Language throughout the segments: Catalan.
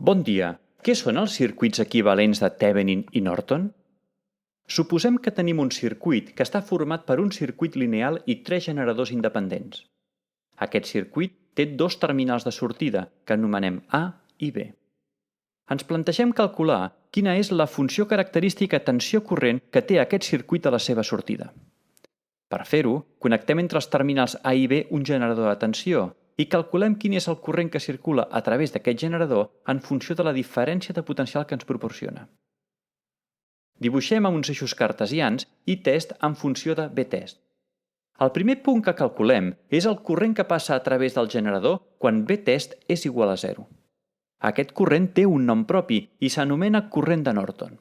Bon dia. Què són els circuits equivalents de Thevenin i Norton? Suposem que tenim un circuit que està format per un circuit lineal i 3 generadors independents. Aquest circuit té 2 terminals de sortida, que anomenem A i B. Ens plantegem calcular quina és la funció característica tensió corrent que té aquest circuit a la seva sortida. Per fer-ho, connectem entre els terminals A i B un generador de tensió i calculem quin és el corrent que circula a través d'aquest generador en funció de la diferència de potencial que ens proporciona. Dibuixem amb uns eixos cartesians i test en funció de B-test. El primer punt que calculem és el corrent que passa a través del generador quan B-test és igual a 0. Aquest corrent té un nom propi i s'anomena corrent de Norton.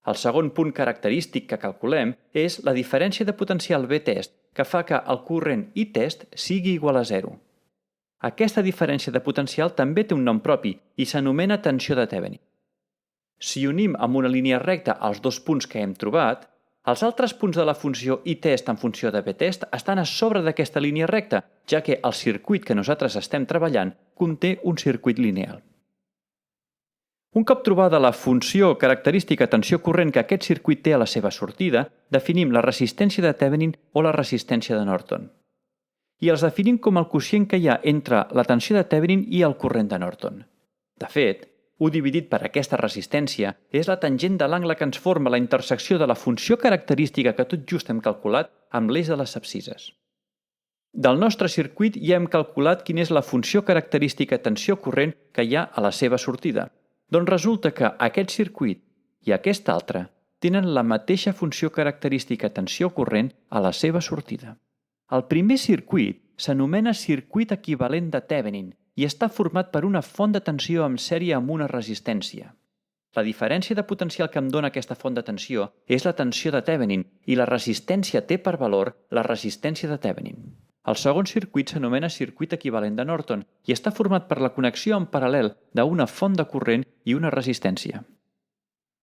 El segon punt característic que calculem és la diferència de potencial B-test, que fa que el corrent I-test sigui igual a 0. Aquesta diferència de potencial també té un nom propi i s'anomena tensió de Thevenin. Si unim amb una línia recta els dos punts que hem trobat, els altres punts de la funció I-test en funció de B-test estan a sobre d'aquesta línia recta, ja que el circuit que nosaltres estem treballant conté un circuit lineal. Un cop trobada la funció característica tensió corrent que aquest circuit té a la seva sortida, definim la resistència de Thevenin o la resistència de Norton. I els definim com el quocient que hi ha entre la tensió de Thevenin i el corrent de Norton. De fet, U dividit per aquesta resistència és la tangent de l'angle que ens forma la intersecció de la funció característica que tot just hem calculat amb l'eix de les abscisses. Del nostre circuit ja hem calculat quina és la funció característica tensió corrent que hi ha a la seva sortida. Doncs resulta que aquest circuit i aquest altre tenen la mateixa funció característica tensió corrent a la seva sortida. El primer circuit s'anomena circuit equivalent de Thevenin i està format per una font de tensió en sèrie amb una resistència. La diferència de potencial que em dona aquesta font de tensió és la tensió de Thevenin i la resistència té per valor la resistència de Thevenin. El segon circuit s'anomena circuit equivalent de Norton i està format per la connexió en paral·lel d'una font de corrent i una resistència.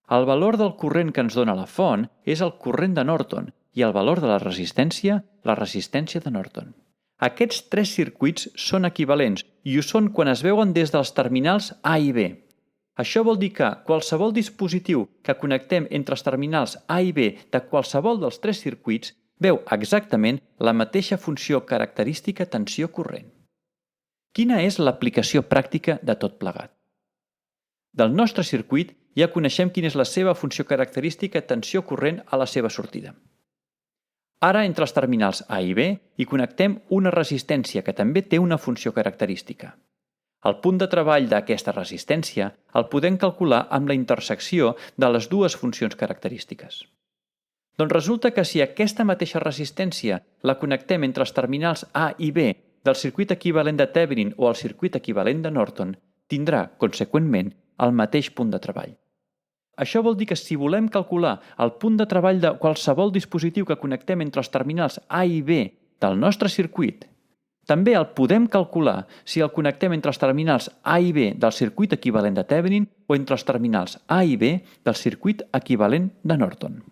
El valor del corrent que ens dona la font és el corrent de Norton i el valor de la resistència de Norton. Aquests 3 circuits són equivalents i ho són quan es veuen des dels terminals A i B. Això vol dir que qualsevol dispositiu que connectem entre els terminals A i B de qualsevol dels 3 circuits veu exactament la mateixa funció característica tensió corrent. Quina és l'aplicació pràctica de tot plegat? Del nostre circuit ja coneixem quina és la seva funció característica tensió corrent a la seva sortida. Ara, entre els terminals A i B, hi connectem una resistència que també té una funció característica. El punt de treball d'aquesta resistència el podem calcular amb la intersecció de les dues funcions característiques. Doncs resulta que si aquesta mateixa resistència la connectem entre els terminals A i B del circuit equivalent de Thevenin o el circuit equivalent de Norton, tindrà, conseqüentment, el mateix punt de treball. Això vol dir que si volem calcular el punt de treball de qualsevol dispositiu que connectem entre els terminals A i B del nostre circuit, també el podem calcular si el connectem entre els terminals A i B del circuit equivalent de Thevenin o entre els terminals A i B del circuit equivalent de Norton.